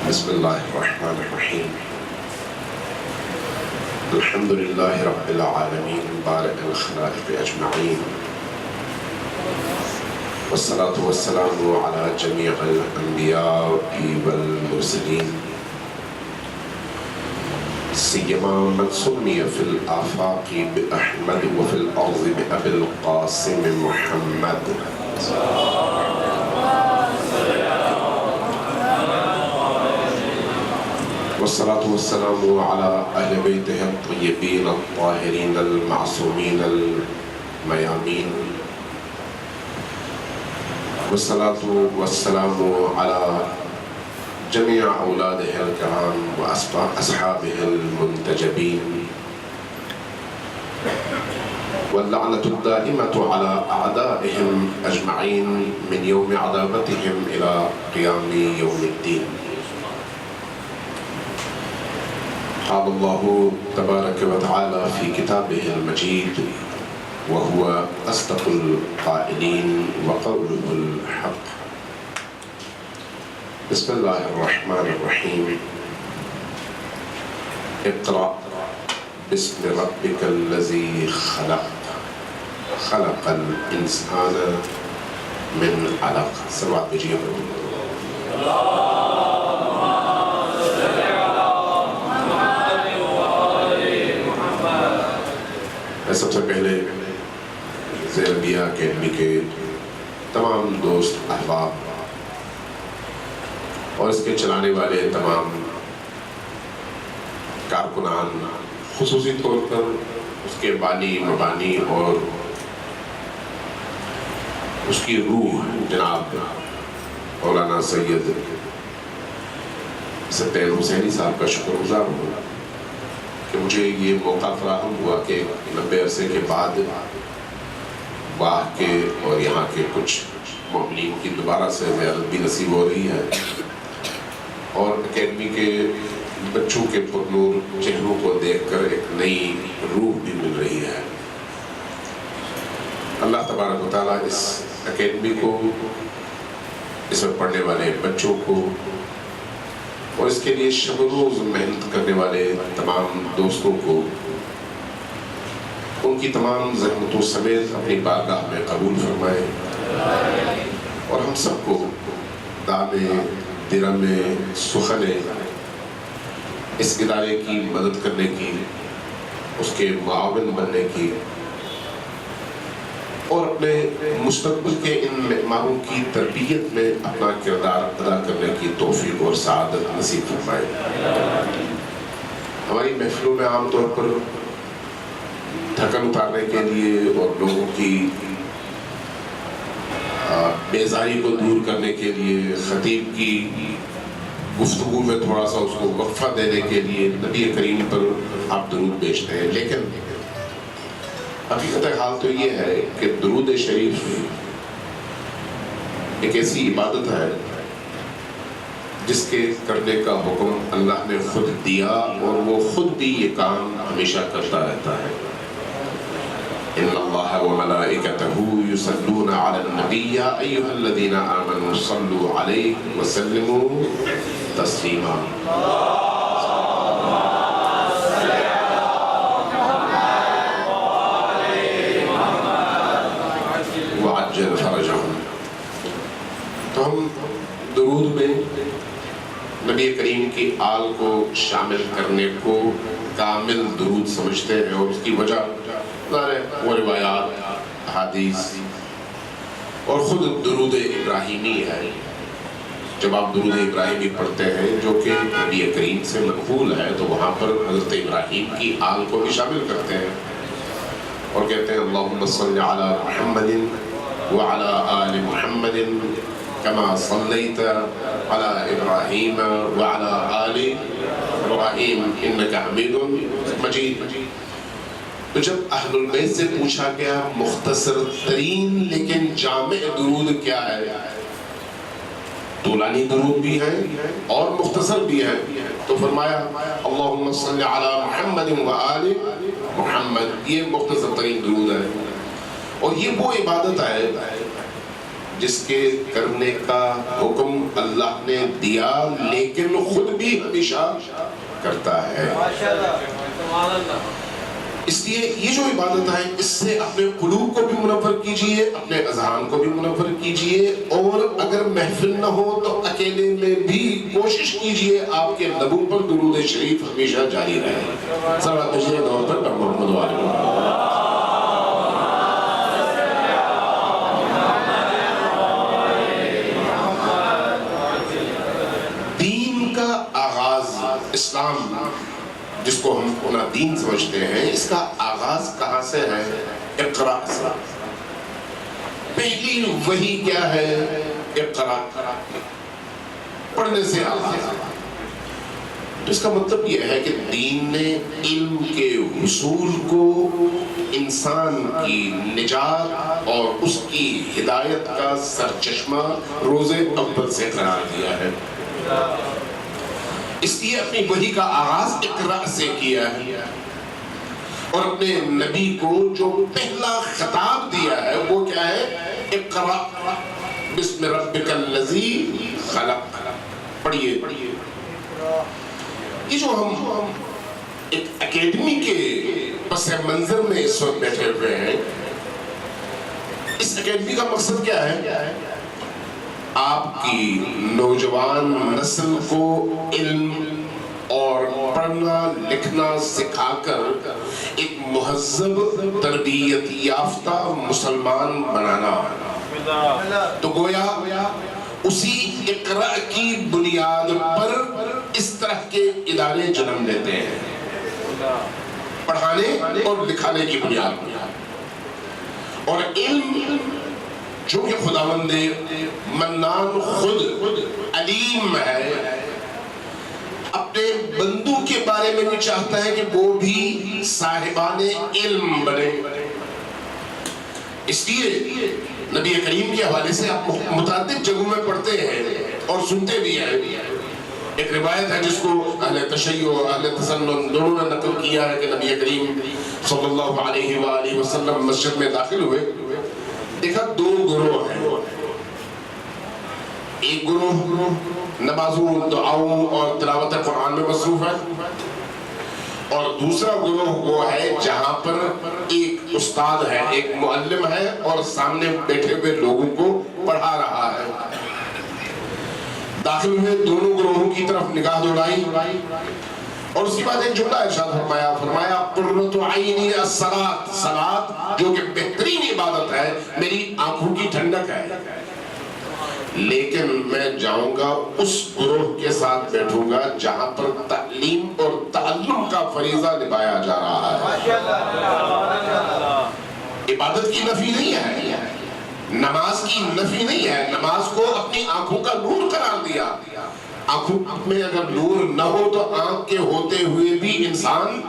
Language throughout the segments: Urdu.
بسم الله الرحمن الرحيم. الحمد لله رب العالمين بارئ الخلائق أجمعين، والصلاة والسلام على جميع الأنبياء والمرسلين، سيما من سمي في الآفاق بأحمد وفي الأرض بأبي القاسم محمد. والصلاة والسلام على أهل بيته الطيبين الطاهرين المعصومين الميامين، والصلاة والسلام على جميع أولاده الكرام وأصحابه المنتجبين، واللعنة الدائمة على أعدائهم أجمعين من يوم عذابتهم إلى قيام يوم الدين. قال الله تبارك وتعالى في كتابه المجيد وهو أصدق القائلين وقوله الحق. بسم الله الرحمن الرحيم. اقرأ باسم ربك الذي خلق، خلق الإنسان من علق. سبعة بجيب سب سے پہلے زیربیہ اکیڈمی کے تمام دوست احباب اور اس کے چلانے والے تمام کارکنان، خصوصی طور پر اس کے بانی مبانی اور اس کی روح جناب مولانا سید ستین حسینی صاحب کا شکر گزار ہوں کہ مجھے یہ موقع فراہم ہوا کہ لمبے عرصے کے بعد باہ کے اور یہاں کے کچھ معاملین کی دوبارہ سے زیارت بھی نصیب ہو رہی ہے، اور اکیڈمی کے بچوں کے پرنور چہروں کو دیکھ کر ایک نئی روح بھی مل رہی ہے۔ اللہ تبارک و تعالیٰ اس اکیڈمی کو، اس میں پڑھنے والے بچوں کو اور اس کے لیے شب و روز محنت کرنے والے تمام دوستوں کو ان کی تمام زحمتوں سمیت اپنی بارگاہ میں قبول فرمائے، اور ہم سب کو دامے درمے سخنے اس ادارے کی مدد کرنے کی، اس کے معاون بننے کی اور اپنے مستقبل کے ان معماروں کی تربیت میں اپنا کردار ادا کرنے کی توفیق اور سعادت نصیب فرمائے۔ ہماری محفلوں میں عام طور پر تھکن اتارنے کے لیے اور لوگوں کی بیزاری کو دور کرنے کے لیے خطیب کی گفتگو میں تھوڑا سا اس کو وقفہ دینے کے لیے نبی کریم پر آپ درود بیچتے ہیں، لیکن حقیقت حال تو یہ ہے کہ درود شریف ایک ایسی عبادت ہے جس کے کرنے کا حکم اللہ نے خود دیا، اور وہ خود بھی یہ کام ہمیشہ کرتا رہتا ہے۔ ان اللہ وملائکتہ یصلون علی النبی یا ایھا الذین آمنوا صلوا علیہ وسلموا تسلیما۔ تو ہم درود میں نبی کریم کی آل کو شامل کرنے کو کامل درود سمجھتے ہیں، اور اس کی وجہ وہ روایات، احادیث اور خود درود ابراہیمی ہے۔ جب آپ درود ابراہیمی پڑھتے ہیں جو کہ نبی کریم سے منقول ہے، تو وہاں پر حضرت ابراہیم کی آل کو بھی شامل کرتے ہیں اور کہتے ہیں اللہم صلی علی محمد وعلی آل محمد كما صليت على إبراهيم وعلى آل إبراهيم إنك حميد مجيد۔ تو جب اہل البیت سے پوچھا گیا مختصر ترین لیکن جامع درود کیا ہے، طولانی درود بھی ہے اور مختصر بھی ہے، تو فرمایا اللہم صلی علی محمد وآل محمد، یہ مختصر ترین درود ہے۔ اور یہ وہ عبادت ہے جس کے کرنے کا حکم اللہ نے دیا لیکن خود بھی ہمیشہ کرتا ہے۔ اس لیے یہ جو عبادت ہے اس سے اپنے قلوب کو بھی منور کیجئے، اپنے اذہان کو بھی منور کیجئے، اور اگر محفل نہ ہو تو اکیلے میں بھی کوشش کیجئے آپ کے لبوں پر درود شریف ہمیشہ جاری رہے۔ صلوات تجلیہ دور پر محمد وآلہ۔ دین کا آغاز، اسلام جس کو ہم اپنا دین سمجھتے ہیں، اس کا آغاز کہاں سے ہے؟ اقرا سے۔ پہلی وحی کیا ہے؟ اقرا، پڑھنے سے آغاز۔ اس کا مطلب یہ ہے کہ دین نے علم کے حصول کو انسان کی نجات اور اس کی ہدایت کا سرچشمہ روز اول سے قرار دیا ہے۔ اس لیے اپنی وحی کا آغاز اقرا سے کیا ہے، اور اپنے نبی کو جو پہلا خطاب دیا ہے وہ کیا ہے؟ اقرا بسم ربک الذی خلق۔ پڑھیے۔ یہ جو ہم ایک اکیڈمی کے پس منظر میں اس وقت بیٹھے ہوئے ہیں، اس اکیڈمی کا مقصد کیا ہے؟ آپ کی نوجوان نسل کو علم اور پڑھنا لکھنا سکھا کر ایک مہذب تربیت یافتہ مسلمان بنانا۔ تو گویا اسی اقرا کی بنیاد پر اس طرح کے ادارے جنم لیتے ہیں، پڑھانے اور لکھانے کی بنیاد پر۔ اور علم جو کہ خداوند منان خود علیم ہے، اپنے بندوں کے بارے میں بھی چاہتا ہے کہ وہ بھی صاحبان علم بنے۔ اس لیے نبی کریم کے حوالے سے آپ متعدد جگہوں میں پڑھتے ہیں اور سنتے بھی ہیں۔ ایک روایت ہے جس کو اہل تشیع اور اہل تسنن دونوں نے نقل کیا ہے کہ نبی کریم صلی اللہ علیہ وآلہ وسلم مسجد میں داخل ہوئے، دیکھا دو گروہ ہیں۔ ایک گروہ نمازوں، دعاؤں اور تلاوت قرآن میں مصروف ہے، اور دوسرا گروہ وہ ہے جہاں پر ایک استاد ہے، ایک معلم ہے، اور سامنے بیٹھے ہوئے لوگوں کو پڑھا رہا ہے۔ داخل ہوئے، دونوں گروہوں کی طرف نگاہ دوڑائی، اور اس کے بعد ایک جملہ ارشاد فرمایا قرۃ عینی الصلاۃ، صلاۃ جو کہ بہترین عبادت ہے، میری آنکھوں کی ٹھنڈک ہے، لیکن میں جاؤں گا اس گروہ کے ساتھ بیٹھوں گا جہاں پر تعلیم اور تعلم کا فریضہ نبھایا جا رہا ہے۔ عبادت کی نفی نہیں ہے، نماز کی نفی نہیں ہے، نماز کو اپنی آنکھوں کا نور قرار دیا۔ آنکھوں میں اگر نور نہ ہو تو آنکھ کے ہوتے ہوئے بھی انسان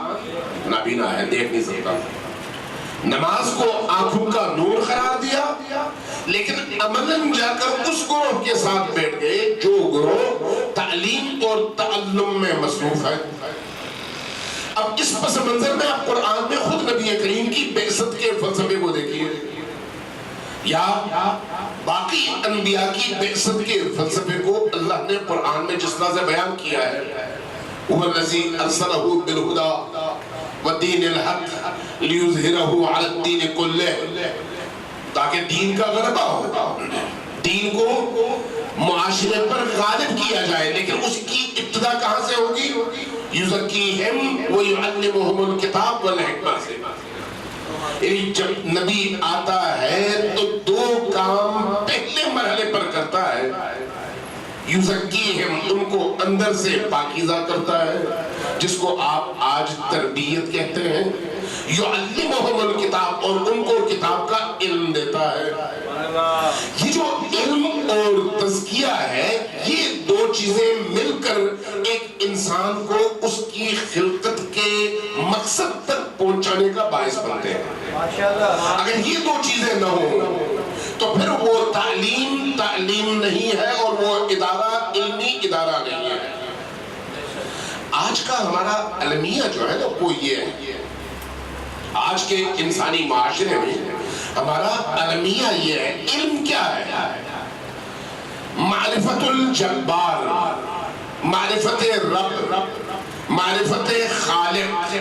نابینا ہے، دیکھ نہیں سکتا۔ نماز کو آنکھوں کا نور قرار دیا، لیکن عملاً جا کر اس گروہ کے ساتھ بیٹھ گئے جو گروہ تعلیم اور تعلم میں مصروف ہے۔ اب اس پس منظر میں آپ قرآن میں خود نبی کریم کی بعثت کے فلسفے کو دیکھیے، یا باقی انبیاء کی بعثت کے فلسفے کو اللہ نے قرآن میں جس طرح سے بیان کیا ہے، هو الذی ارسلہ بالہدی والدین الحق لیظہرہ علی الدین کلہ، تاکہ دین کا غلبہ ہو، دین کو معاشرے پر غالب کیا جائے۔ لیکن اس کی ابتدا کہاں سے ہوگی؟ یزکیہم ویعلمہم الکتاب والحکمہ سے۔ یعنی جب نبی آتا ہے تو دو کام پہلے مرحلے پر کرتا ہے، یزکیہم ان کو اندر سے پاکیزہ کرتا ہے، جس کو آپ آج تربیت کہتے ہیں، یعلمہم الکتاب اور ان کو کتاب کا علم دیتا ہے۔ یہ جو علم اور تزکیہ ہے، یہ دو چیزیں مل کر ایک انسان کو اس کی خلقت کے مقصد تک پہنچانے کا باعث بنتے ہیں۔ اگر یہ دو چیزیں نہ ہوں تو پھر وہ تعلیم نہیں ہے، اور وہ ادارہ علمی ادارہ نہیں ہے۔ آج کا ہمارا المیہ جو ہے نا وہ یہ ہے، آج کے انسانی معاشرے میں ہمارا المیہ یہ ہے، علم کیا ہے؟ معرفت الجبار، معرفت رب، معرفت خالق.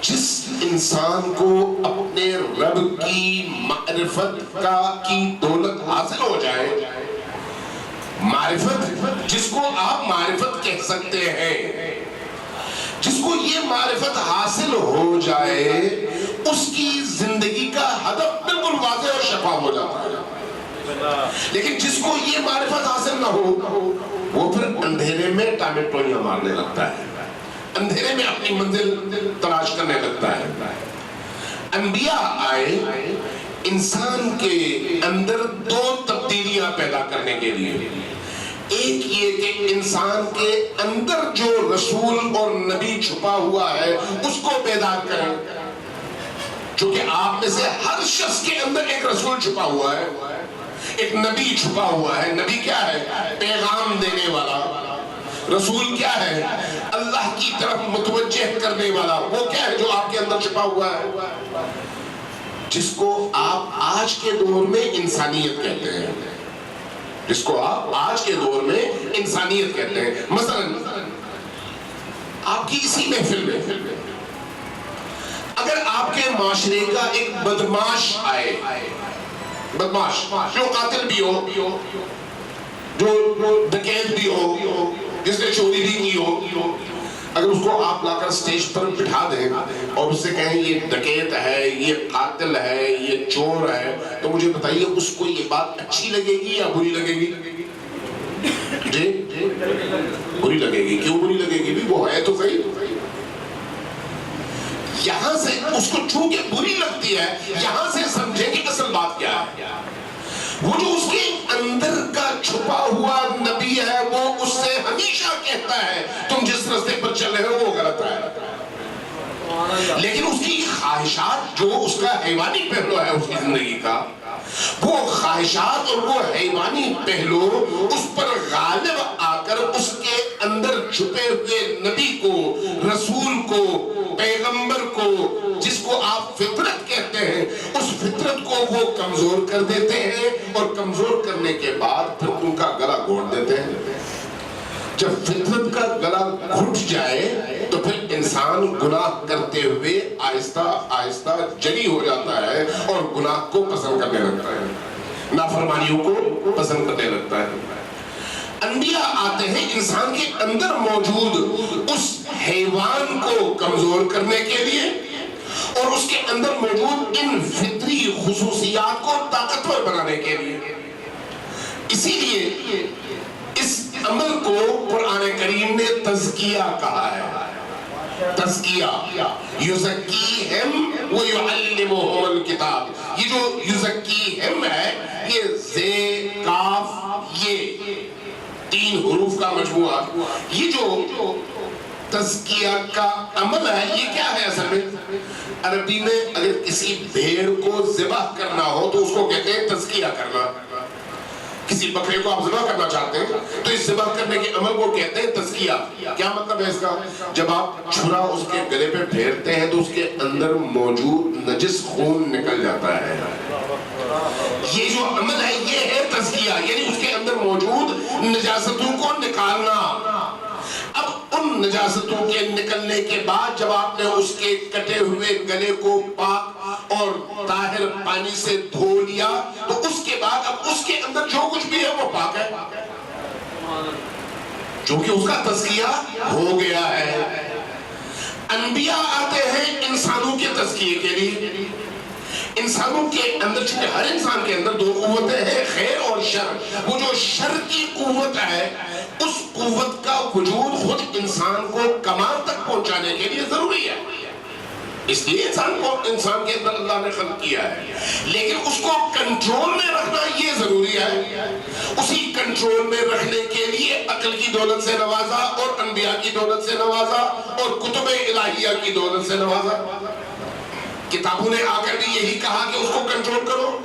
جس انسان کو اپنے رب کی معرفت کی دولت حاصل ہو جائے، معرفت جس کو آپ معرفت کہہ سکتے ہیں، جس کو یہ معرفت حاصل ہو جائے، اس کی زندگی کا ہدف بالکل واضح اور شفاف ہو جاتا ہے. لیکن جس کو یہ معرفت حاصل نہ ہو، وہ پھر اندھیرے میں ٹامیٹولیاں مارنے لگتا ہے، اندھیرے میں اپنی منزل تلاش کرنے لگتا ہے. انبیاء آئے انسان کے اندر دو تبدیلیاں پیدا کرنے کے لیے. ایک یہ کہ انسان کے اندر جو رسول اور نبی چھپا ہوا ہے اس کو بیدار کریں، چونکہ آپ میں سے ہر شخص کے اندر ایک رسول چھپا ہوا ہے، ایک نبی چھپا ہوا ہے. نبی کیا ہے؟ پیغام دینے والا. رسول کیا ہے؟ اللہ کی طرف متوجہ کرنے والا. وہ کیا ہے جو آپ کے اندر چھپا ہوا ہے، جس کو آپ آج کے دور میں انسانیت کہتے ہیں، جس کو آپ آج کے دور میں انسانیت کہتے ہیں. مثلا آپ کی اسی محفل میں اگر آپ کے معاشرے کا ایک بدماش آئے، بدماش جو قاتل بھی ہو، جو ڈکیت بھی ہو، جس نے چوری بھی کی ہو، اگر اس کو آپ لا کر سٹیج پر بٹھا دیں اور اس سے کہیں یہ ڈکیت ہے، یہ قاتل ہے، یہ چور ہے، تو مجھے بتائیے اس کو یہ بات اچھی لگے گی یا بری لگے گی؟ جی بری لگے گی. کیوں بری لگے گی؟ بھی وہ ہے تو صحیح. یہاں سے اس کو چونکہ بری لگتی ہے، یہاں سے سمجھیں کہ اصل بات کیا ہے. وہ جو اس کے اندر کا چھپا ہوا نبی ہے، وہ اس سے ہمیشہ کہتا ہے تم جس راستے پر چل رہے ہو وہ غلط ہے. لیکن اس کی خواہشات، جو اس کا حیوانی پہلو ہے اس کی زندگی کا، وہ خواہشات اور وہ حیوانی پہلو اس پر غالب آ کر اس کے اندر چھپے ہوئے نبی کو، رسول کو، پیغمبر کو، جس کو آپ فطرت کہتے ہیں، اس فطرت کو وہ کمزور کر دیتے ہیں، اور کمزور کرنے کے بعد پھر ان کا گلا گھونٹ دیتے ہیں. جب فطرت کا گلا گھٹ جائے تو پھر انسان گناہ کرتے ہوئے آہستہ آہستہ جلی ہو جاتا ہے اور گناہ کو پسند کرنے لگتا ہے، نافرمانیوں کو پسند کرنے لگتا ہے. انبیاء آتے ہیں انسان کے اندر موجود اس حیوان کو کمزور کرنے کے لیے اور اس کے اندر موجود ان فطری خصوصیات کو طاقتور بنانے کے لیے. اسی لیے اس عمل کو قرآن کریم نے تزکیہ کہا ہے. تزکیہ، یزکیہم ویعلمہم الکتاب. یہ جو یزکیہم ہے، یہ زے کاف یہ 3 حروف کا مجموعہ. یہ جو تزکیہ کا عمل ہے، یہ کیا ہے اصل میں؟ عربی میں اگر کسی بھیڑ کو ذبح کرنا ہو تو اس کو کہتے ہیں تزکیہ کرنا. کسی بکرے کو آپ ذبح کرنا چاہتے ہیں تو اس ذبح کرنے کے عمل کو کہتے ہیں تزکیہ. کیا مطلب ہے اس کا؟ جب آپ چھرا اس کے گلے پہ پھیرتے ہیں تو اس کے اندر موجود نجس خون نکل جاتا ہے. یہ جو عمل ہے یہ ہے تزکیہ، یعنی اس کے اندر موجود نجاستوں کو نکالنا. اب ان نجاستوں کے نکلنے کے بعد جب آپ نے اس کے کٹے ہوئے گلے کو پاک اور طاہر پانی سے دھو لیا تو اس کے بعد اب اس کے اندر جو کچھ بھی ہے وہ پاک ہے، چونکہ اس کا تزکیہ ہو گیا ہے. انبیاء آتے ہیں انسانوں کے تزکیے کے لیے. انسانوں کے اندر، چونکہ ہر انسان کے اندر 2 قوتیں ہیں، خیر اور شر. وہ جو شر کی قوت ہے، اس قوت کا وجود خود انسان کو کمال تک پہنچانے کے لیے ضروری ہے. اس لیے انسان کے اندر اللہ نے خلق کیا ہے، لیکن اس کو کنٹرول میں رکھنا یہ ضروری ہے. اسی کنٹرول میں رکھنے کے لیے عقل کی دولت سے نوازا اور انبیاء کی دولت سے نوازا اور کتب الہیہ کی دولت سے نوازا. کتابوں نے آ کر بھی یہی کہا کہ اس کو کنٹرول کرو،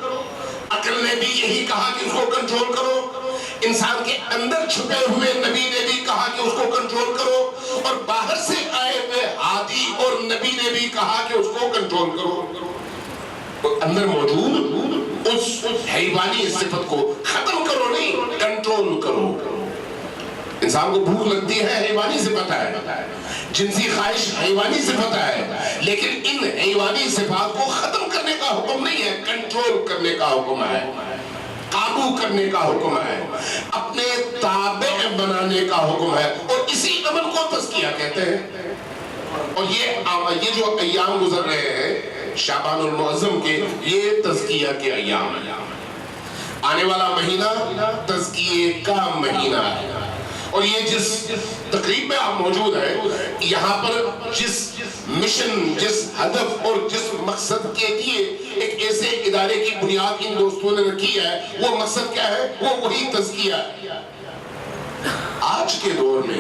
عقل نے بھی یہی کہا کہ اس کو کنٹرول کرو، انسان کے اندر چھپے ہوئے نبی نے بھی کہا کہ اس کو کنٹرول کرو، اور باہر سے آئے ہوئے ہادی اور نبی نے بھی کہا کہ اس کو کنٹرول کرو. اندر موجود اس حیوانی صفت کو ختم کرو نہیں، کنٹرول کرو۔ انسان کو بھوک لگتی ہے، حیوانی صفت ہے، جنسی خواہش حیوانی صفت ہے، لیکن ان حیوانی صفات کو ختم کرنے کا حکم نہیں ہے، کنٹرول کرنے کا حکم ہے، قابو کرنے کا حکم ہے، اپنے تابع بنانے کا حکم ہے، اور اسی عمل کو تزکیہ کہتے ہیں۔ اور یہ جو ایام گزر رہے ہیں شعبان المعظم کے، یہ تزکیہ کے ایام ہیں۔ آنے والا مہینہ تزکیے کا مہینہ ہے، اور یہ جس تقریب میں آپ موجود ہیں، یہاں پر جس مشن، جس ہدف اور جس مقصد کے لیے ایک ایسے ادارے کی بنیاد ان دوستوں نے رکھی ہے، وہ مقصد کیا ہے؟ وہ وہی تزکیہ ہے۔ آج کے دور میں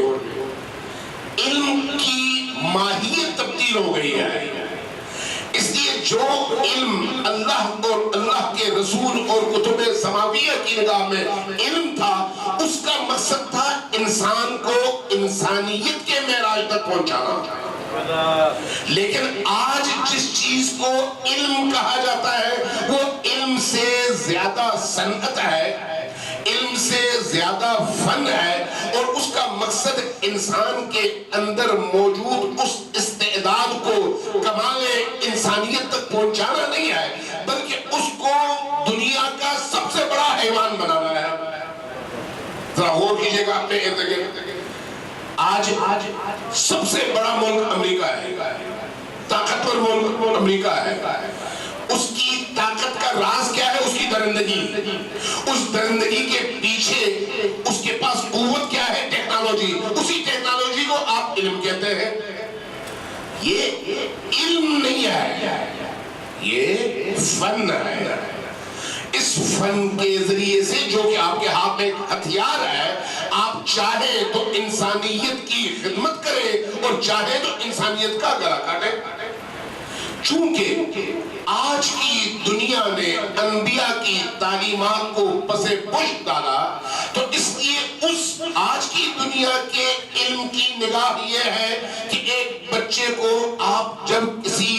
علم کی ماہیت تبدیل ہو گئی ہے، اس لیے جو علم اللہ اور اللہ کے رسول اور کتب سماویہ کی نگاہ میں علم تھا، اس کا مقصد تھا انسان کو انسانیت کے معراج تک پہنچانا۔ لیکن آج جس چیز کو علم کہا جاتا ہے، وہ علم سے زیادہ صنعت ہے، علم سے زیادہ فن ہے، اور اس کا مقصد انسان کے اندر موجود اس استعداد کو کمال انسانیت تک پہنچانا نہیں ہے، بلکہ اس کو دنیا کا سب سے بڑا حیوان بنانا ہے۔ ذرا غور کیجئے گا اپنے ارد گرد، آج سب سے بڑا ملک امریکہ ہے، طاقتور ملک امریکہ ہے۔ اس کی طاقت کا راز کیا ہے؟ اس کی درندگی۔ اس درندگی کے پیچھے اس کے پاس قوت کیا ہے؟ ٹیکنالوجی۔ اسی ٹیکنالوجی کو آپ علم کہتے ہیں۔ یہ علم نہیں ہے، یہ فن ہے۔ اس فن کے ذریعے سے، جو کہ آپ کے ہاتھ میں ہتھیار ہے، آپ چاہے تو انسانیت کی خدمت کرے اور چاہے تو انسانیت کا گلا کاٹے۔ چونکہ آج کی دنیا نے انبیاء کی تعلیمات کو پس پش ڈالا، تو اس لیے اس آج کی دنیا کے علم کی نگاہ یہ ہے کہ ایک بچے کو آپ جب کسی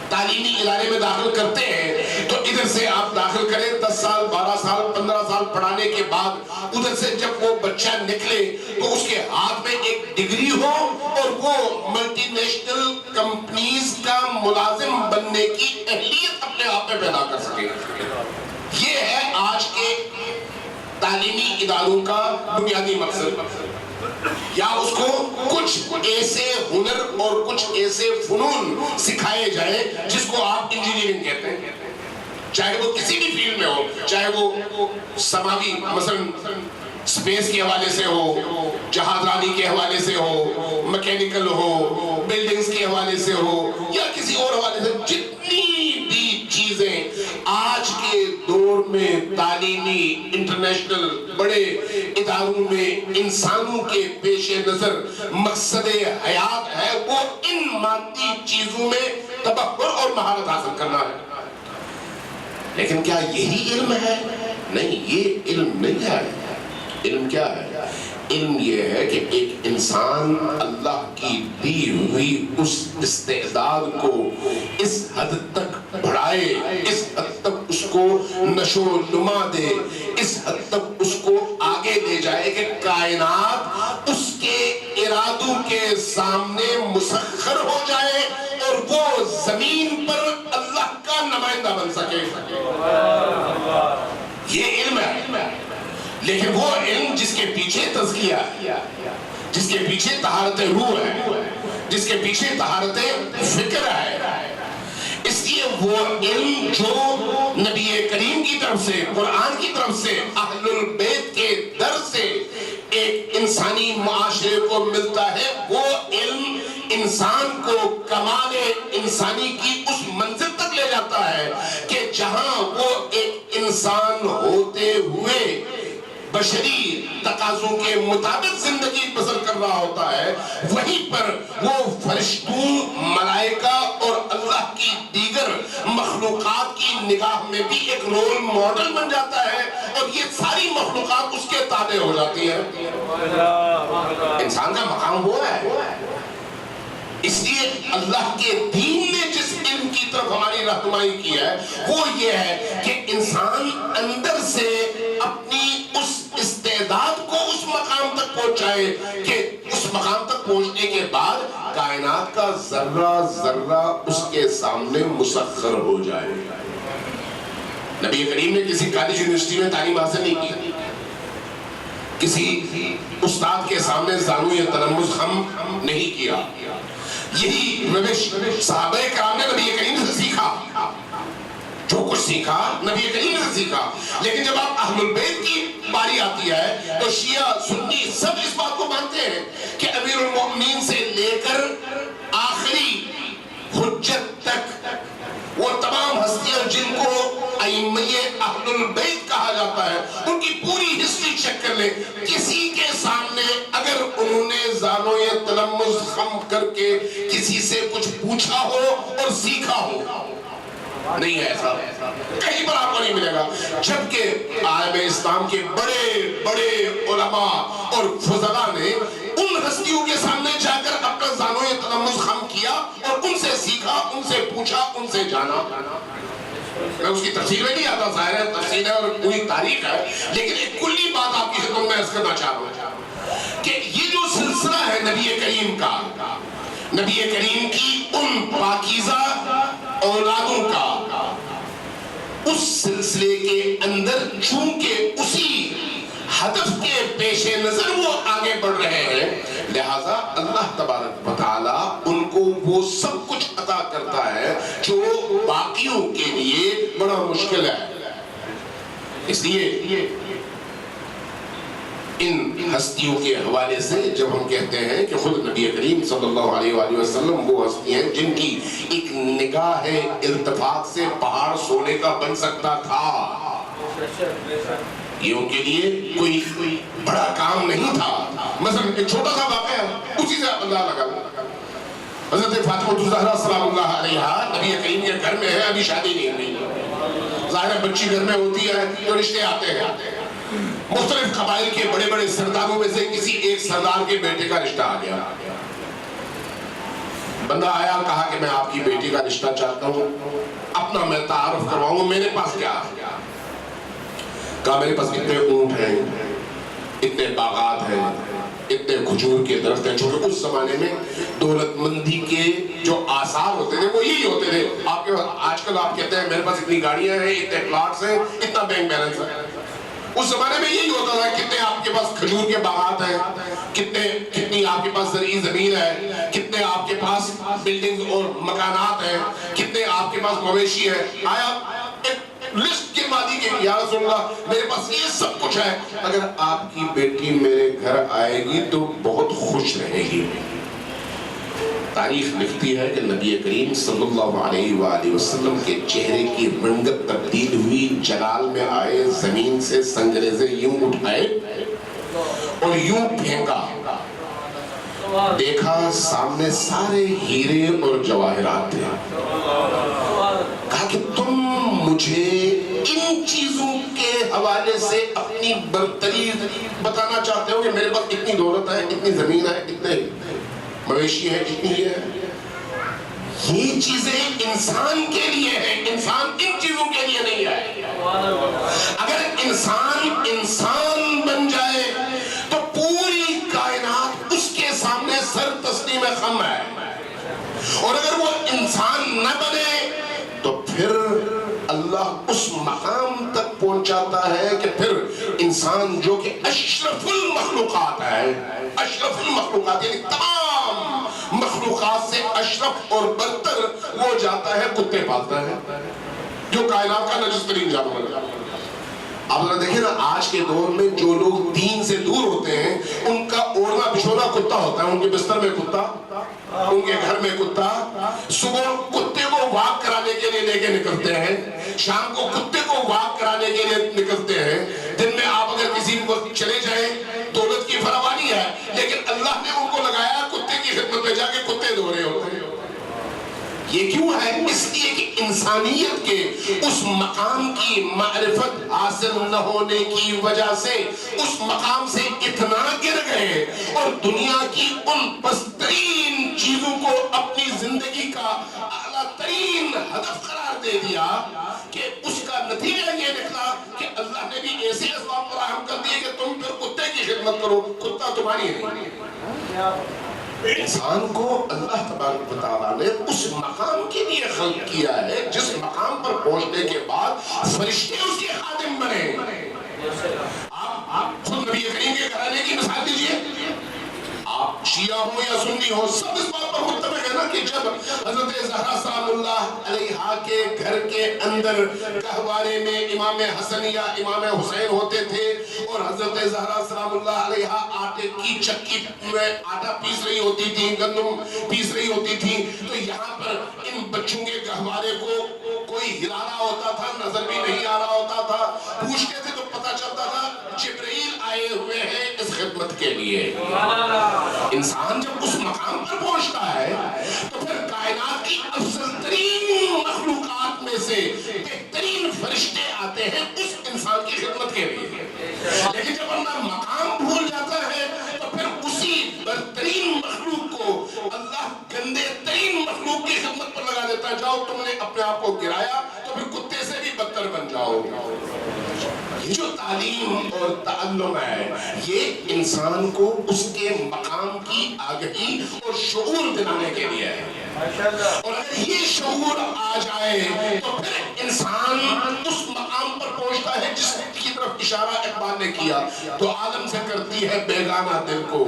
تعلیمی ادارے میں داخل کرتے ہیں تو ادھر سے آپ داخل کریں، 10 سال 12 سال 15 سال پڑھانے کے بعد ادھر سے جب وہ بچہ نکلے تو اس کے ہاتھ میں ایک ڈگری ہو اور وہ ملٹی نیشنل کمپنیز کا ملازم بننے کی اہلیت اپنے آپ میں پیدا کر سکے۔ یہ ہے آج کے تعلیمی اداروں کا بنیادی مقصد، یا اس کو کچھ ایسے ہنر اور کچھ ایسے فنون سکھائے جائے جس کو آپ انجینئرنگ کہتے ہیں، چاہے وہ کسی بھی فیلڈ میں ہو، چاہے وہ سماوی مثلا سپیس کے حوالے سے ہو، جہاز رانی کے حوالے سے ہو، میکینیکل ہو، بلڈنگز کے حوالے سے ہو، یا کسی اور حوالے سے۔ جتنی بھی چیزیں آج کے دور میں تعلیمی انٹرنیشنل بڑے اداروں میں انسانوں کے پیش نظر مقصد حیات ہے، وہ ان مادی چیزوں میں تبحر اور مہارت حاصل کرنا ہے۔ لیکن کیا یہی علم ہے؟ نہیں، یہ علم نہیں ہے۔ علم کیا ہے؟ علم یہ ہے کہ ایک انسان اللہ کی دی ہوئی اس استعداد کو اس حد تک بڑھائے، اس حد تک اس کو نشو نما دے، اس حد تک اس کو آگے لے جائے کہ کائنات اس کے ارادوں کے سامنے مسخر ہو جائے اور وہ زمین پر اللہ کا نمائندہ بن سکے۔ یہ علم ہے، لیکن وہ علم جس کے پیچھے تزکیہ ہے، جس کے پیچھے طہارت روح ہے، جس کے پیچھے طہارت فکر ہے، اس لیے وہ علم جو نبی کریم کی طرف سے، قرآن کی طرف سے، اہل البیت کے در سے ایک انسانی معاشرے کو ملتا ہے، وہ علم انسان کو کمال انسانی کی اس منزل تک لے جاتا ہے کہ جہاں وہ ایک انسان ہوتے ہوئے بشری تقاضوں کے مطابق زندگی بسر کر رہا ہوتا ہے، وہیں پر وہ فرشتوں، ملائکہ اور اللہ کی دیگر مخلوقات کی نگاہ میں بھی ایک رول ماڈل بن جاتا ہے، اور یہ ساری مخلوقات اس کے تابع ہو جاتی ہیں۔ انسان کا مقام وہ ہے، اس لیے اللہ کے دین نے جس علم کی طرف ہماری رہنمائی کی ہے وہ یہ ہے کہ انسان اندر سے اپنی اس استعداد کو اس مقام تک پہنچائے کہ اس مقام تک پہنچنے کے بعد کائنات کا ذرہ ذرہ اس کے سامنے مسخر ہو جائے. نبی کریم نے کسی کالج یونیورسٹی میں تعلیم حاصل نہیں کی, کسی استاد کے سامنے زانوی تلمذ خم نہیں کیا. یہی روش صحابہ کرام نے نبی کریم سے سیکھا, جو کچھ سیکھا نبی کریم سے سیکھا. لیکن جب آپ اہل البیت کی باری آتی ہے تو شیعہ سنی سب اس بات کو مانتے ہیں کہ امیر المؤمنین سے لے کر آخری حجت تک وہ تمام ہستیاں جن کو ائمہ اہل البیت کہا جاتا ہے ان کی پوری ہسٹری چیک کر لیں, کسی کے سامنے اگر انہوں نے زانو یا تلمذ خم کر کے کسی سے کچھ پوچھا ہو اور سیکھا ہو, نہیں ہے ایسا, کہیں پر آپ کو نہیں ملے گا. جبکہ عالم اسلام کے بڑے بڑے علماء اور فضلاء نے ان ہستیوں کے سامنے جا کر اپنا زانو یا تلمذ خم کیا اور ان سے سیکھا, ان سے پوچھا, ان سے جانا. میں اس کی تفصیل میں نہیں آتا, ظاہر ہے تفصیل ہے اور پوری تاریخ ہے, لیکن ایک کلی بات آپ کی خدمت میں عرض کرنا چاہ رہا ہوں کہ یہ جو سلسلہ ہے نبی کریم کا, نبی کریم کی ان پاکیزہ اولادوں کا, اس سلسلے کے اندر چونکہ اسی ہدف کے پیش نظر وہ آگے بڑھ رہے ہیں, لہذا اللہ تبارک و تعالی ان کو وہ سب کچھ عطا کرتا ہے جو باقیوں کے لیے بڑا مشکل ہے. اس لیے ان ہستیوں کے حوالے سے جب ہم کہتے ہیں کہ خود نبی کریم صلی اللہ علیہ وآلہ وسلم وہ ہستی ہیں جن کی ایک نگاہ التفات سے پہاڑ سونے کا بن سکتا تھا, یہ ان کے لیے کوئی بڑا کام نہیں تھا. مثلا ایک چھوٹا سا واقعہ ہے, اسی سے اللہ لگا. حضرت فاطمہ الزہرا سلام اللہ علیہا نبی کریم کے گھر میں ہے, ابھی شادی نہیں ہوئی, ظاہر بچی گھر میں ہوتی ہے تو رشتے آتے ہیں. مختلف قبائل کے بڑے بڑے سرداروں میں سے کسی ایک سردار کے بیٹے کا رشتہ آ گیا. بندہ آیا, کہا کہ میں آپ کی بیٹی کا رشتہ چاہتا ہوں, اپنا میں تعارف کرواؤں, میرے پاس کیا ہے. کہا میرے پاس اتنے اونٹ ہیں, اتنے باغات ہیں, اتنے کھجور کے درخت ہیں. چونکہ اس زمانے میں دولت مندی کے جو آثار ہوتے تھے وہ یہی ہوتے تھے. آپ کے آج کل آپ کہتے ہیں میرے پاس اتنی گاڑیاں ہیں, اتنے پلاٹس ہیں, اتنا بینک بیلنس ہے. اس زمانے میں یہی ہوتا تھا, کتنے آپ کے پاس کھجور کے باغات ہیں, کتنی آپ کے پاس زرعی زمین ہے, کتنے آپ کے پاس بلڈنگز اور مکانات ہیں, کتنے آپ کے پاس مویشی ہیں. آیا ایک لسٹ گنوا دی کہ یا رسول اللہ میرے پاس یہ سب کچھ ہے, اگر آپ کی بیٹی میرے گھر آئے گی تو بہت خوش رہے گی. تاریخ لکھتی ہے کہ نبی کریم صلی اللہ علیہ وآلہ وسلم کے چہرے کی رنگت تبدیل ہوئی, جلال میں آئے, زمین سے سنگریزے یوں اٹھائے اور یوں پھینکا, دیکھا سامنے سارے ہیرے اور جواہرات تھے. کہا کہ تم مجھے ان چیزوں کے حوالے سے اپنی برتری بتانا چاہتے ہو کہ میرے پاس اتنی دولت ہے, اتنی زمین ہے, اتنے مویشی ہے, اتنی ہے. یہ چیزیں انسان کے لیے ہیں, انسان ان چیزوں کے لیے نہیں ہے. اگر انسان بن جائے تو پوری کائنات اس کے سامنے سر تسلیم خم ہے, اور اگر وہ انسان نہ بنے تو پھر اللہ اس مقام تک پہنچاتا ہے کہ پھر انسان جو کہ اشرف المخلوقات ہے, اشرف المخلوقات یعنی تمام مخلوقات سے اشرف اور برتر, وہ جاتا ہے کتے پالتا ہے, جو کائنات کا نجس ترین جانور ہے. آپ ذرا دیکھیں نا, آج کے دور میں جو لوگ دین سے دور ہوتے ہیں ان کا اوڑھنا بچھونا کتا ہوتا ہے, ان کے بستر میں کتا, ان کے گھر میں کتا. صبح کتے کو واک کرانے کے لیے لے کے نکلتے ہیں, شام کو کتے کو واک کرانے کے لیے نکلتے ہیں. دن میں آپ اگر کسی کو چلے جائیں دولت کی فراوانی ہے, لیکن اللہ نے ان کو لگایا کتے کی خدمت میں جا کے کتے دھو رہے ہوتے ہیں. یہ کیوں ہے؟ اس لیے کہ انسانیت کے اس مقام کی معرفت حاصل نہ ہونے کی وجہ سے اس مقام سے اتنا گر گئے اور دنیا کی ان پسترین چیزوں کو اپنی زندگی کا اعلیٰ ترین ہدف قرار دے دیا کہ اس کا نتیجہ یہ نکلا کہ اللہ نے بھی ایسے اسباب فراہم کر دیے کہ تم پھر کتے کی خدمت کرو، کتا تمہاری نہیں۔ انسان کو اللہ تبارک و تعالیٰ نے اس مقام کے لیے خلق کیا ہے جس مقام پر پہنچنے کے بعد فرشتے اس کے خادم بنے۔ آپ خود نبی کریم کے گھرانے کی مثال دیجئے، آپ شیعہ ہو یا سنی ہو، سب اس بات پر متفق ہے نا کہ جب حضرت زہرا سلام اللہ علیہا کے گھر کے اندر گہوارے میں امام حسن یا امام حسین ہوتے تھے اور حضرت زہرا سلام اللہ علیہا آٹے کی چکی میں آٹا پیس رہی ہوتی تھی، گندم پیس رہی ہوتی تھی، تو یہاں پر ان بچوں کے گہوارے کو کوئی ہلا رہا ہوتا تھا، نظر بھی نہیں آ رہا ہوتا تھا، پوچھتے تھے تو پتہ چلتا تھا جبرائیل آئے ہوئے ہیں اس خدمت کے لیے۔ انسان جب اس مقام پر پہنچتا ہے تو پھر کائنات کی افضل ترین مخلوقات میں سے بہترین فرشتے آتے ہیں اس انسان کی خدمت کے لیے۔ لیکن جب اپنا مقام بھول جاتا ہے تو پھر اسی برترین مخلوق کو اللہ گندے ترین مخلوق کی خدمت پر لگا دیتا ہے، جاؤ تم نے اپنے آپ کو گرایا تو پھر کتے سے بھی بدتر بن جاؤ۔ یہ جو تعلیم اور تعلم ہے یہ انسان کو اس کے مقام کی آگہی اور شعور دلانے کے لیے ہے، اور اگر یہ شعور آ جائے تو پھر انسان اس مقام پر پہنچتا ہے جس کی طرف اشارہ اقبال نے کیا، تو عالم سے کرتی ہے بیگانہ دل کو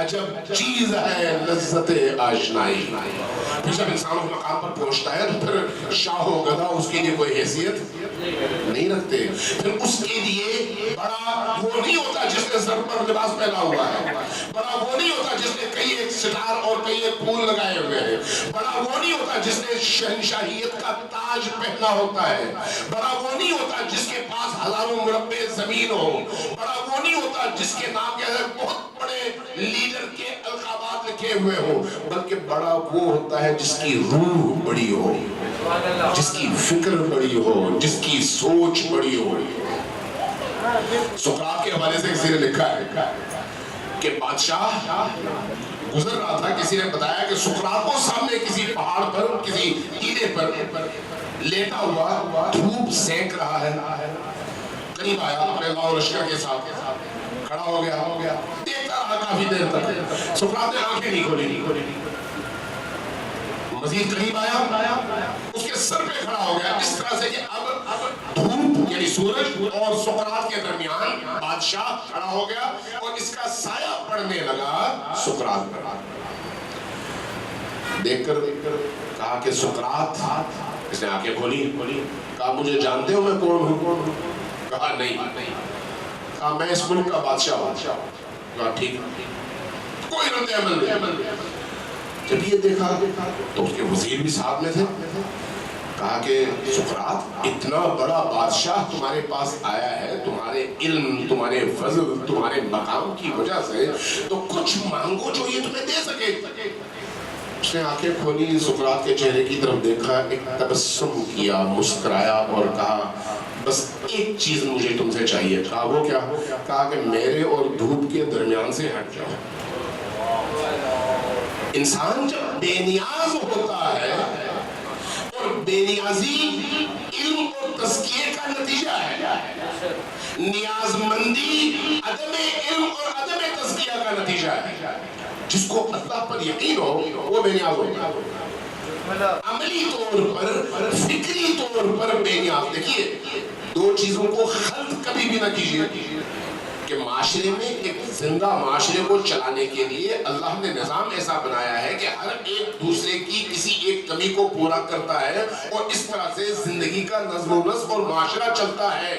عجب چیز ہے لذت آشنائی۔ پھر جب انسان اس مقام پر پہنچتا ہے تو پھر شاہ و گدھا اس کے لیے کوئی حیثیت نہیں رکھتے، پھر اس کے لیے بڑا وہ نہیں ہوتا جس نے سر پر لباس پہنا ہوا ہے، بڑا وہ نہیں ہوتا جس نے کئی ایک ستار اور کئی ایک پھول لگائے ہوئے ہیں، بڑا وہ نہیں ہوتا جس نے شہنشاہیت کا تاج پہنا ہوتا ہے، بڑا وہ نہیں ہوتا جس کے پاس ہزاروں مربع زمین ہو، بڑا وہ نہیں ہوتا جس کے نام کے اندر بہت بڑے لیڈر کے القابات لکھے ہوئے ہو، بلکہ بڑا وہ ہوتا ہے جس کی روح بڑی ہو، جس کی فکر بڑی ہو، جس کی سوچ بڑی ہو۔ سقراط کے حوالے سے کسی نے لکھا ہے کہ بادشاہ گزر رہا تھا، کسی نے بتایا کہ سقراط کو سامنے کسی پہاڑ پر کسی ٹیلے پر لیٹا ہوا دھوپ سینک رہا ہے، قریب آیا اپنے لاؤ لشکر کے ساتھ کھڑا ہو گیا، دیکھتا رہا کافی دیر تک، سقراط نے آنکھیں نہیں کھولی، مزید قریب آیا، اس کے سر پہ کھڑا ہو گیا، اس طرح سے کہ اب دھوپ یعنی سورج اور سقراط کے درمیان بادشاہ کھڑا ہو گیا اور اس کا سایہ پڑنے لگا سقراط پر۔ دیکھ کر کہا کہ سقراط، اس نے آنکھیں کھولی، کہا مجھے جانتے ہو میں کون ہوں؟ کہا نہیں۔ کہا میں اس ملک کا بادشاہ ہوں۔ کہا ٹھیک، کوئی رد عمل نہیں۔ جب یہ دیکھا تو اس کے وزیر بھی ساتھ میں تھے، کہا کہ سقراط اتنا بڑا بادشاہ تمہارے پاس آیا ہے، تمہارے علم، تمہارے فضل، تمہارے مقام کی وجہ سے، تو کچھ مانگو جو یہ تمہیں دے سکے۔ اس نے آنکھیں کھولی، سقراط کے چہرے کی طرف دیکھا، ایک تبسم کیا، مسکرایا اور کہا بس ایک چیز مجھے تم سے چاہیے۔ کہا وہ کیا؟ کہا کہ میرے اور دھوپ کے درمیان سے ہٹ جاؤ۔ انسان جب بے نیاز ہوتا ہے، اور بے نیازی علم اور تزکیے کا نتیجہ ہے، نیاز مندی عدم علم اور عدم تزکیہ کا نتیجہ ہے۔ جس کو اللہ پر یقین ہو وہ بے نیاز ہوگا، عملی طور پر، فکری طور پر بے نیاز۔ دیکھیے دو چیزوں کو خلط کبھی بھی نہ کیجیے کہ معاشرے میں ایک زندہ معاشرے کو چلانے کے لیے اللہ نے نظام ایسا بنایا ہے کہ ہر ایک دوسرے کی کسی ایک کمی کو پورا کرتا ہے اور اس طرح سے زندگی کا نظم و نسق اور معاشرہ چلتا ہے۔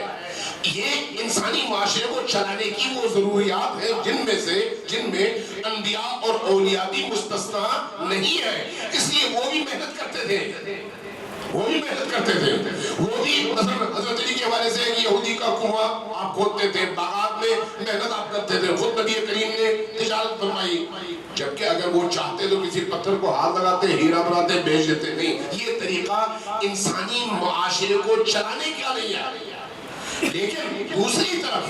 یہ انسانی معاشرے کو چلانے کی وہ ضروریات ہیں جن میں انبیاء اور اولیاء بھی مستثنا نہیں ہے، اس لیے وہ بھی محنت کرتے تھے، وہ بھی مثلا حضرت علی کے حوالے سے یہودی کا کنواں آپ کھودتے تھے، باغات میں محنت آپ کرتے تھے، خود نبی کریم نے تجارت فرمائی، جبکہ اگر وہ چاہتے تو کسی پتھر کو ہاتھ لگاتے، ہیرا بناتے، بیچ دیتے. نہیں، یہ طریقہ انسانی معاشرے کو چلانے کا نہیں ہے. لیکن دوسری طرف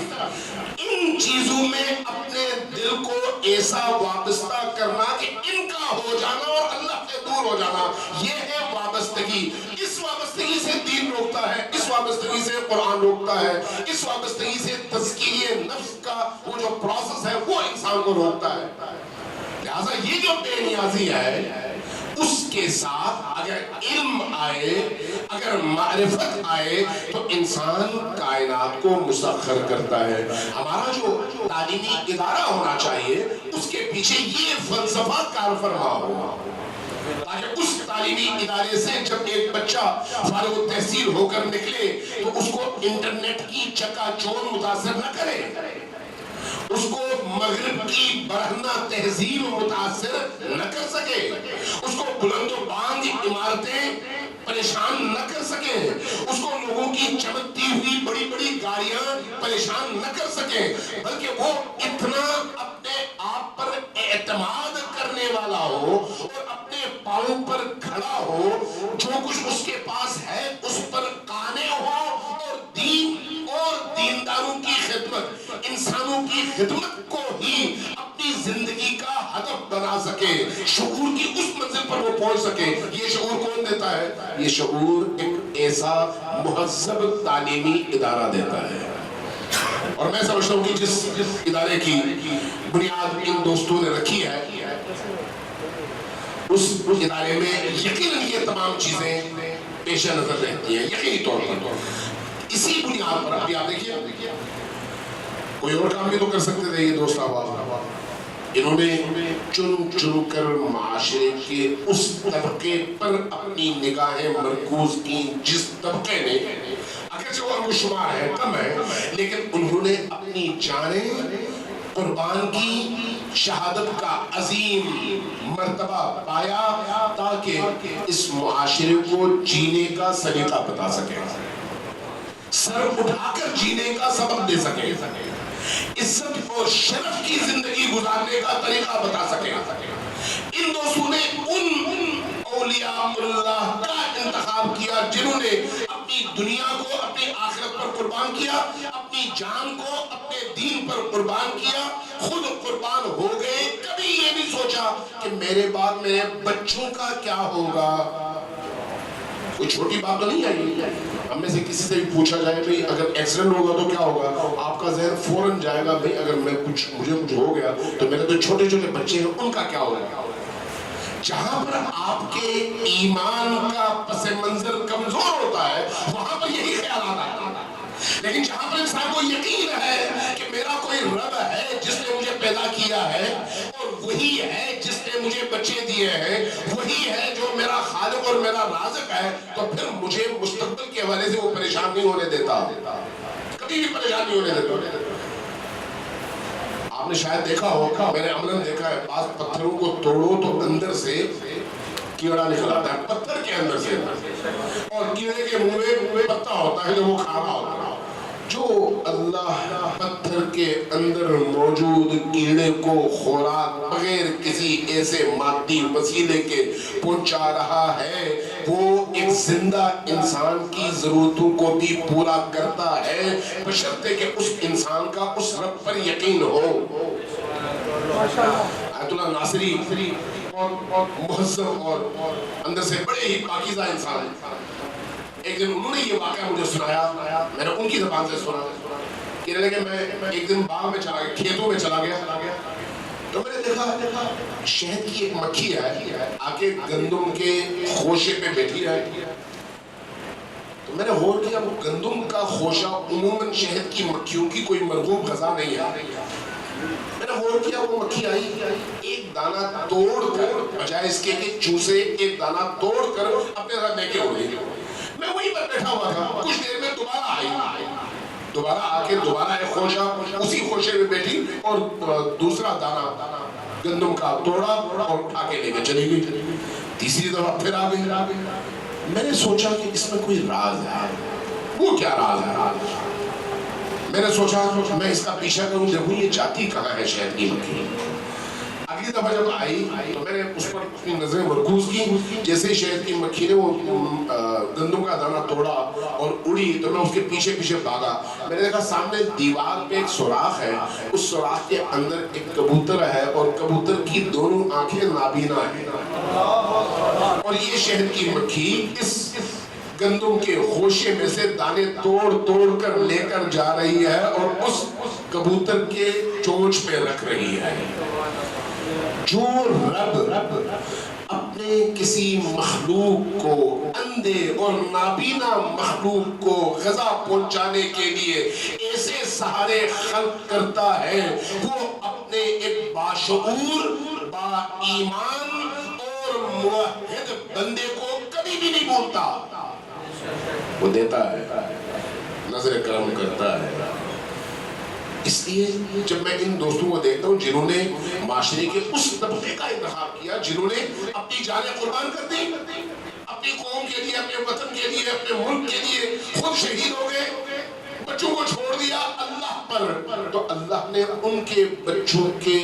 ان چیزوں میں اپنے دل کو ایسا وابستہ کرنا کہ ان کا ہو جانا اور اللہ سے دور ہو جانا، یہ ہے وابستگی. اس وابستگی سے دین روکتا ہے، اس وابستگی سے قرآن روکتا ہے، اس وابستگی سے تزکیہ نفس کا وہ جو پروسیس ہے وہ انسان کو روکتا ہے. لہذا یہ جو بے نیازی ہے، اس کے ساتھ اگر علم آئے، اگر معرفت آئے تو انسان کائنات کو مسخر کرتا ہے. ہمارا جو تعلیمی ادارہ ہونا چاہیے اس کے پیچھے یہ فلسفہ کار فرما ہو، تاکہ اس تعلیمی ادارے سے جب ایک بچہ فارغ التحصیل ہو کر نکلے تو اس کو انٹرنیٹ کی چکا چوند متاثر نہ کرے، اس کو مغرب کی برہنہ تہذیب متاثر نہ کر سکے، اس کو بلند و بانگ عمارتیں پریشان نہ کر سکیں، اس کو لوگوں کی چمکتی ہوئی بڑی بڑی گاڑیاں پریشان نہ کر سکیں، بلکہ وہ اتنا اپنے آپ پر اعتماد کرنے والا ہو اور اپنے پاؤں پر کھڑا ہو، جو کچھ اس کے پاس ہے اس پر قانع ہو، اور دین اور دینداروں کی خدمت، انسانوں کی خدمت کو ہی اپنی زندگی کا ہدف بنا سکے، شعور کی اس منزل پر وہ پہنچ سکے. یہ شعور کون دیتا ہے؟ یہ شعور ایک ایسا مہذب تعلیمی ادارہ دیتا ہے. اور میں سمجھتا ہوں کہ جس ادارے کی بنیاد ان دوستوں نے رکھی ہے، اس ادارے میں یقیناً یہ تمام چیزیں پیش نظر رہتی ہیں یقینی طور پر. اسی بنیاد پر ابھی آپ دیکھیے، کوئی اور کام بھی تو کر سکتے تھے یہ دوست احباب، انہوں نے چن کر معاشرے کے اس طبقے پر اپنی نگاہیں مرکوز کی جس طبقے نے، اگرچہ وہ شمار ہے کم ہے، لیکن انہوں نے اپنی جانیں قربان کی، شہادت کا عظیم مرتبہ پایا تاکہ اس معاشرے کو جینے کا سلیقہ بتا سکے، سر اٹھا کر جینے کا سبب دے سکے، عزت اور شرف کی زندگی گزارنے کا طریقہ بتا سکے. ان دوستوں نے ان اولیاء اللہ کا انتخاب کیا جنہوں نے اپنی دنیا کو اپنی آخرت پر قربان کیا، اپنی جان کو اپنے دین پر قربان کیا، خود قربان ہو گئے. کبھی یہ نہیں سوچا کہ میرے بعد میرے بچوں کا کیا ہوگا. کوئی چھوٹی بات تو نہیں آئی. ہم میں سے کسی سے بھی پوچھا جائے بھئی اگر ایکسیڈنٹ ہوگا تو کیا ہوگا، آپ کا ذہن فوراً جائے گا بھئی اگر مجھے کچھ ہو گیا تو میرے تو چھوٹے چھوٹے بچے ہیں ان کا کیا ہوگا. جہاں پر آپ کے ایمان کا پس منظر کمزور ہوتا ہے وہاں پر یہی خیالات آتا ہے. لیکن جہاں پر انسان کو یقین ہے کہ میرا کوئی رب ہے جس نے مجھے پیدا کیا ہے، اور وہی ہے جس نے مجھے بچے دیے ہیں، وہی ہے جو میرا خالق اور میرا رازق ہے، تو پھر مجھے مستقبل کے حوالے سے وہ پریشان نہیں ہونے دیتا، کبھی بھی پریشان نہیں ہونے دیتا. آپ نے شاید دیکھا ہوگا، میں نے عملاً دیکھا ہے، بعض پتھروں کو توڑو تو اندر سے کیڑا نکل آتا ہے، پتھر کے اندر سے، اور کیڑے کے منہ میں پتا ہوتا ہے جو وہ کھا رہا ہوتا ہے. جو اللہ پتھر کے اندر موجود کیڑے کو خوراک بغیر کسی ایسے مادی وسیلے کے پہنچا رہا ہے، وہ ایک زندہ انسان کی ضرورتوں کو بھی پورا کرتا ہے، بشرطے کہ اس انسان کا اس رب پر یقین ہو. آیت اللہ ناصری بہت مہذب اور اندر سے بڑے ہی پاکیزہ انسان ہے. ایک دن انہوں نے یہ واقعہ مجھے سنایا، میں نے ان کی زبان سے سنا. کہنے لگے میں ایک دن باغ میں چلا گیا، کھیتوں میں چلا گیا، تو میں نے دیکھا شہد کی ایک مکھی ہے آ کے گندم کے خوشے پہ بیٹھی ہے. تو میں نے غور کیا وہ گندم کا خوشہ عموماً شہد کی مکھیوں کی کوئی مرغوب غذا نہیں ہے. میں نے غور کیا وہ مکھی آئی ایک دانہ توڑ کر، بجائے اس کے کہ چوسے، ایک دانہ توڑ کر اپنے ساتھ لے کے اڑ گئی. میں وہیں پر بیٹھا ہوا تھا، کچھ دیر میں دوبارہ آئی، دوبارہ آ کے دوبارہ ایک خوشہ اسی خوشے میں بیٹھی اور دوسرا دانہ گندم کا توڑا اور اٹھا کے لے کے چلی گئی. تیسری دفعہ پھر آ گئی. میں نے سوچا کہ اس میں کوئی راز ہے. وہ کیا راز ہے؟ میں نے سوچا میں اس کا پیچھا کروں، دیکھوں یہ جاتی کہاں ہے شہد کی مکھی. پہلی دفعہ جب آئی تو میں نے اس پر اپنی نظریں مرکوز کی. جیسے شہد کی مکھی نے وہ گندم کا دانہ توڑا اور اڑی تو میں اس کے پیچھے پیچھے بھاگا. میں نے دیکھا سامنے دیوار پہ ایک سوراخ ہے, اس سوراخ کے اندر ایک کبوتر ہے اور کبوتر کی دونوں آنکھیں نابینا ہیں, اور یہ شہد کی مکھی اس گندم کے خوشے میں سے دانے توڑ توڑ کر لے کر جا رہی ہے اور اس کبوتر کے چونچ میں رکھ رہی ہے. جو رب اپنے کسی مخلوق کو, اندھے اور نابینا مخلوق کو غذا پہنچانے کے لیے ایسے سہارے خلق کرتا ہے, وہ اپنے ایک باشعور, با ایمان اور موحد بندے کو کبھی بھی نہیں بھولتا. وہ دیتا ہے, نظر کرم کرتا ہے. اس لیے جب میں ان دوستوں کو دیکھتا ہوں جنہوں نے معاشرے کے اس طبقے کا انتخاب کیا, جنہوں نے اپنی جانیں قربان کر دی, اپنی قوم کے لیے, اپنے وطن کے لیے, اپنے ملک کے لیے خود شہید ہو گئے, بچوں کو چھوڑ دیا اللہ پر, تو اللہ نے ان کے بچوں کے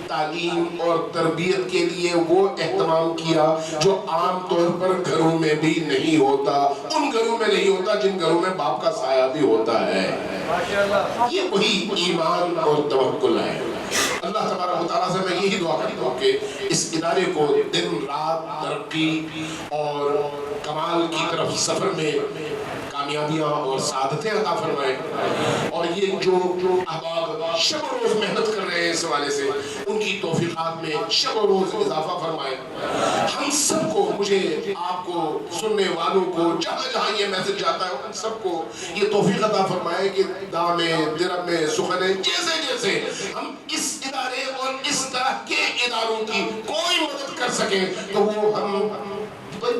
تعلیم اور تربیت کے لیے وہ اہتمام کیا جو عام طور پر گھروں میں بھی نہیں ہوتا. ان گھروں میں نہیں ہوتا جن گھروں میں باپ کا سایہ بھی ہوتا ہے. یہ وہی ایمان اور توکل ہے. اللہ تبارک و تعالیٰ سے میں یہی دعا کرتا ہوں کہ اس ادارے کو دن رات ترقی اور کمال کی طرف سفر میں کامیابیاں اور سعادتیں عطا فرمائے, اور یہ جو احباب شب و روز محنت کر رہے ہیں اس حوالے سے ان کی توفیقات میں شب و روز اضافہ فرمائے. ہم سب کو, مجھے, آپ کو, سننے والوں کو, جہاں جہاں یہ میسج جاتا ہے ان سب کو یہ توفیق عطا فرمائے کہ دامے, درمے, سخنے, جیسے جیسے ہم اس ادارے اور اس طرح کے اداروں کی کوئی مدد کر سکیں تو وہ ہم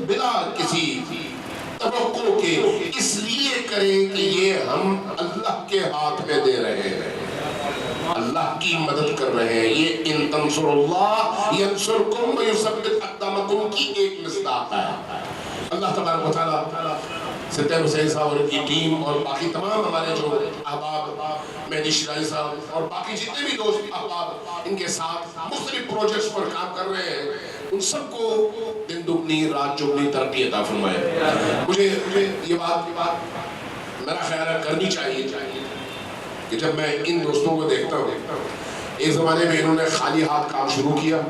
بلا کسی توقع کے اس لیے کریں کہ یہ ہم اللہ کے ہاتھ میں دے رہے ہیں, اللہ کی مدد کر رہے ہیں. یہ ان تنصر اللہ ینصرکم ویثبت اقدامکم کی ایک مصداق ہے. اللہ تبارک و تعالیٰ ستر حسین صاحب اور ان کی ٹیم اور باقی تمام ہمارے جو احباب, مہدی شیرازی صاحب اور باقی جتنے بھی دوست احباب ان کے ساتھ مختلف پروجیکٹس پر کام کر رہے ہیں, ان سب کو دن دگنی رات چگنی ترقی عطا فرمائے. مجھے یہ بات میرا خیال ہے کرنی چاہیے کہ جب میں ان دوستوں کو دیکھتا ہوں, ایک زمانے میں انہوں نے خالی ہاتھ کام شروع کیا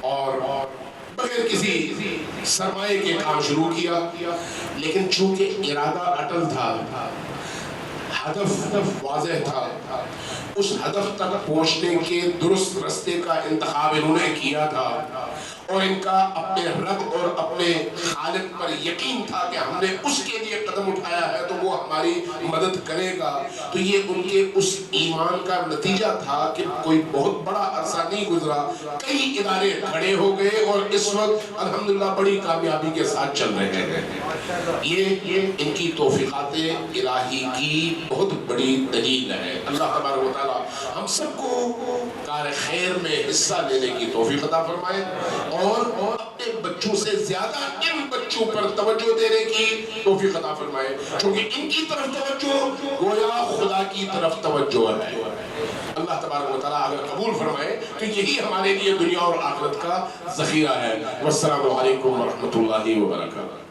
اور بغیر کسی سرمایے کے کام شروع کیا, لیکن چونکہ ارادہ اٹل تھا, ہدف واضح تھا, اس ہدف تک پہنچنے کے درست راستے کا انتخاب انہوں نے کیا تھا, اور ان کا اپنے رب اور اپنے خالق پر یقین تھا کہ ہم نے اس کے لیے قدم اٹھایا ہے تو وہ ہماری مدد کرے گا. تو یہ ان کے اس ایمان کا نتیجہ تھا کہ کوئی بہت بڑا عرصہ نہیں گزرا, کئی ادارے کھڑے ہو گئے اور اس وقت الحمدللہ بڑی کامیابی کے ساتھ چل رہے ہیں. یہ ان کی توفیقات الہی کی بہت بڑی دلیل ہے. اللہ تبارک و تعالیٰ ہم سب کو کار خیر میں حصہ لینے کی توفیق عطا فرمائے, اور اپنے بچوں سے زیادہ ان بچوں پر توجہ دینے کی توفیق عطا فرمائے, کیونکہ ان کی طرف توجہ گویا خدا کی طرف توجہ ہے. اللہ تبارک و تعالیٰ اگر قبول فرمائے تو یہی ہمارے لیے دنیا اور آخرت کا ذخیرہ ہے. والسلام علیکم ورحمۃ اللہ وبرکاتہ.